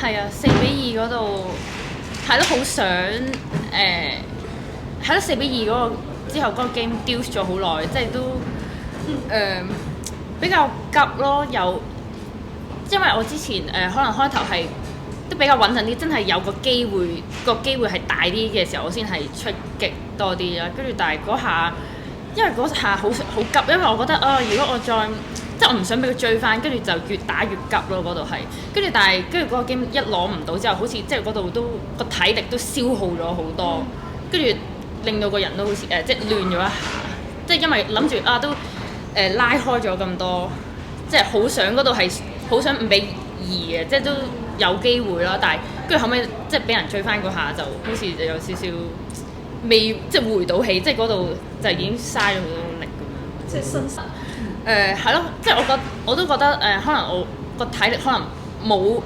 係啊，4-2嗰度係咯，好想係咯4-2嗰個之後嗰個 game reduce 咗好耐，即係都比較急咯，因為我之前可能開頭係都比較穩陣啲，真係有個機會係大啲嘅時候，我先係出擊多啲啦。跟住但係嗰下，因為嗰下好急，因為我覺得如果我再即係我唔想俾佢追翻，跟住就越打越急咯，嗰度係。跟住但係跟住嗰個 game 一攞唔到之後，好似即係嗰度都個體力都消耗咗好多，跟住令到個人都好似即係亂咗一下，即係因為諗住都拉開咗咁多，即係好想嗰度係好想5-2嘅，即係都有機會啦。但係跟住後尾即係俾人追翻嗰下，就好似就有少少未即係回到氣，即係嗰度就已經嘥咗好多力咁樣。即係新手。係咯，即係我都覺得可能我個體力可能冇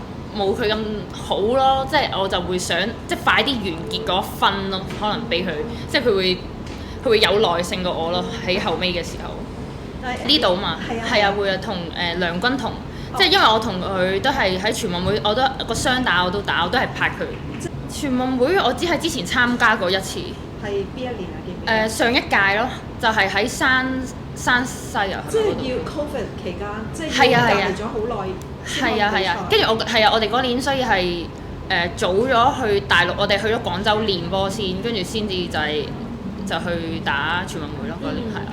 佢咁好咯，即係我就會想即係快啲完結嗰一分咯，可能俾佢，即係佢會有耐性過我咯，喺後尾嘅時候。呢度嘛，係啊，會啊，同梁君彤，即係因為我同佢都係喺全運會，我都個雙打我都打，我都係拍佢。全運會我只係之前參加過一次。係邊一年啊？記唔記得？上一屆咯，就係喺山西啊。即係要 Covid 期間，即係係啊隔離咗好耐。係啊，跟住我哋嗰年所以係早咗去大陸，我哋去咗廣州練波先，跟住先至就去打全運會咯。嗰年係啊。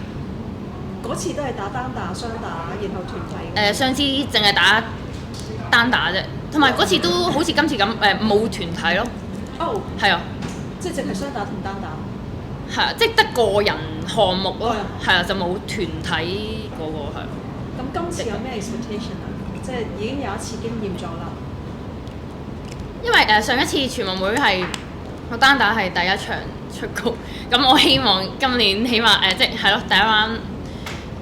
嗰次都係打單打、雙打，然後團體。上次淨係打單打啫，同埋嗰次都好似今次咁冇團體咯。哦。係啊。即係淨係雙打同單打。係啊，即係得個人項目咯。係啊，就冇團體嗰個係。咁今次有咩 expectation 啊？即係已經有一次經驗咗啦。因為上一次全運會係個單打係第一場出局，咁我希望今年起碼即係咯第一 round。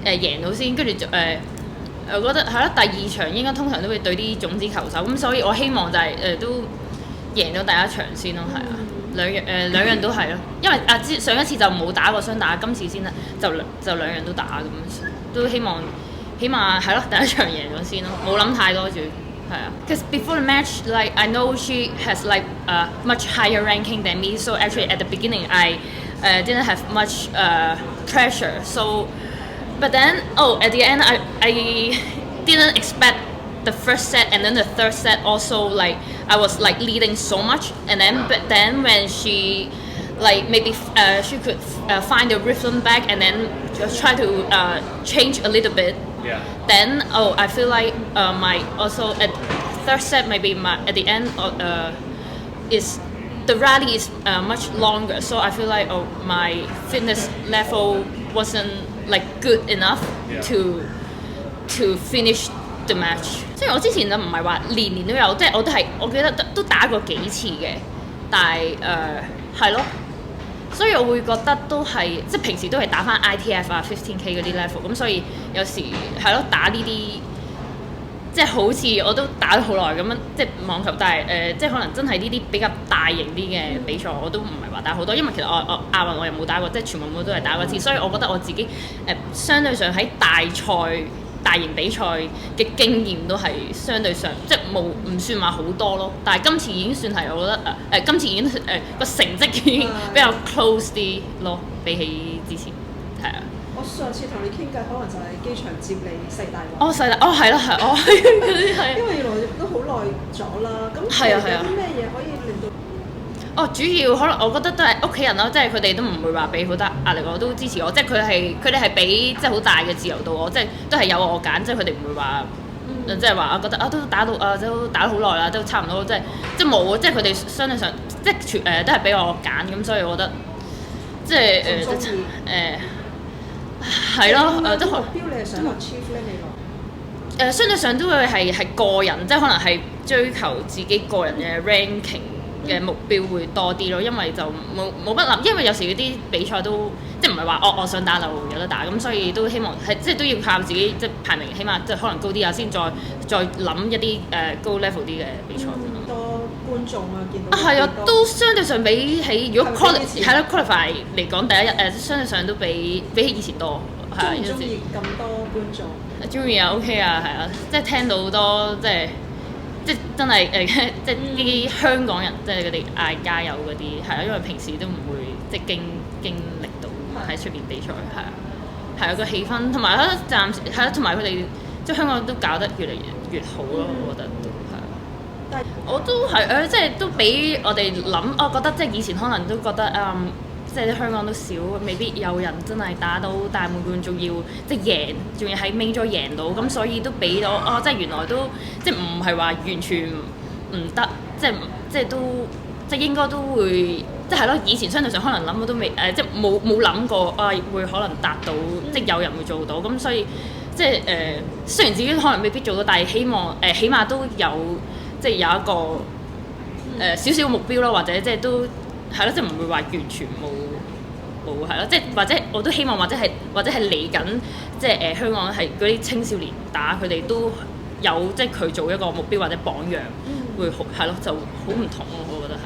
贏到先，跟住我覺得係咯，第二場應該通常都會對啲種子球手，咁所以我希望就係都贏到第一場先咯，係啊，兩樣都係咯，因為上一次就冇打過雙打，今次先啦，就兩樣都打咁，都希望起碼係咯第一場贏咗先咯，冇諗太多住，係啊。Because before the match, like I know she has like much higher ranking than me, so actually at the beginning I didn't have much pressure, so. But then, at the end, I didn't expect the first set and then the third set also like I was like leading so much, and then when she like maybe she could find the rhythm back and then just try to change a little bit. Yeah. Then I feel like my also at third set maybe at the end is the rally is much longer, so I feel like my fitness level wasn't like good enough to finish the match。即係我之前就唔係話年年都有，即係我記得都打過幾次嘅，但係係咯，所以我會覺得都係即係平時都係打翻 ITF 啊 15K 嗰啲 level，咁所以有時係咯打呢啲。即係好似我都打咗好耐咁樣，即係網球，但係即係可能真係呢啲比較大型啲嘅比賽，我都唔係話打好多，因為其實我亞運我又冇打過，即係全運會都係打過一次，所以我覺得我自己相對上喺大型比賽嘅經驗都係相對上即係唔算話好多咯，但係今次已經算係我覺得今次已經個成績已經比較 close 啲咯，比起之前係啊。我上次同你傾偈，可能就係機場接你世大運。世大係咯係嗰啲係。因為原來都好耐咗啦，咁係啊係啊。有啲咩嘢可以令到？主要可能我覺得都係屋企人咯，即係佢哋都唔會話俾好大壓力我，都支持我，即係佢哋係俾即係好大嘅自由度我，即係都係有我揀，即係佢哋唔會話即係話我覺得都打到都打咗好耐啦，都差唔多，即係冇，即係佢哋相對上即係都係俾我揀，咁所以我覺得即係係咯，都目標你係想 achieve 咧未來？相對上都會係個人，即係可能係追求自己個人嘅 ranking 嘅目標會多啲咯，因為就冇乜諗，因為有時嗰啲比賽都即係唔係話我想打就有得打，咁所以都希望係即係都要靠自己即係排名，起碼即係可能高啲啊，先再諗一啲高 level 啲嘅比賽。多觀眾啊，見到係啊，都相對上比起如果 qualify 嚟講第一日相對上都比起以前多。係啊，中意咁多觀眾？中意啊 ，OK 啊，係啊，即係聽到好多即係即係真係即係啲香港人，即係佢哋嗌加油嗰啲，係啊，因為平時都唔會即係經歷到喺出邊比賽，係啊，係啊個氣氛，同埋咧暫時係啊，同埋佢哋即係香港都搞得越嚟越好咯，我覺得都係啊。但係我都係即係都俾我哋諗，我覺得即係以前可能都覺得即係香港都少，未必有人真係打到大滿貫，仲要即係贏，仲要喺 main 咗贏到，咁所以都俾到即係原來都即係唔係話完全唔得，即係都即係應該都會，即係咯。以前相對上可能諗我都未即係冇諗過會可能達到，即係有人會做到，咁所以即係雖然自己可能未必做到，但係希望起碼都有即係有一個少少目標咯，或者即係都。係咯，即係唔會話完全冇係咯，即係或者我都希望或者係嚟緊，即係香港係嗰啲青少年打佢哋都有即係佢做一個目標或者榜樣，會好係咯，就好唔同咯，我覺得係。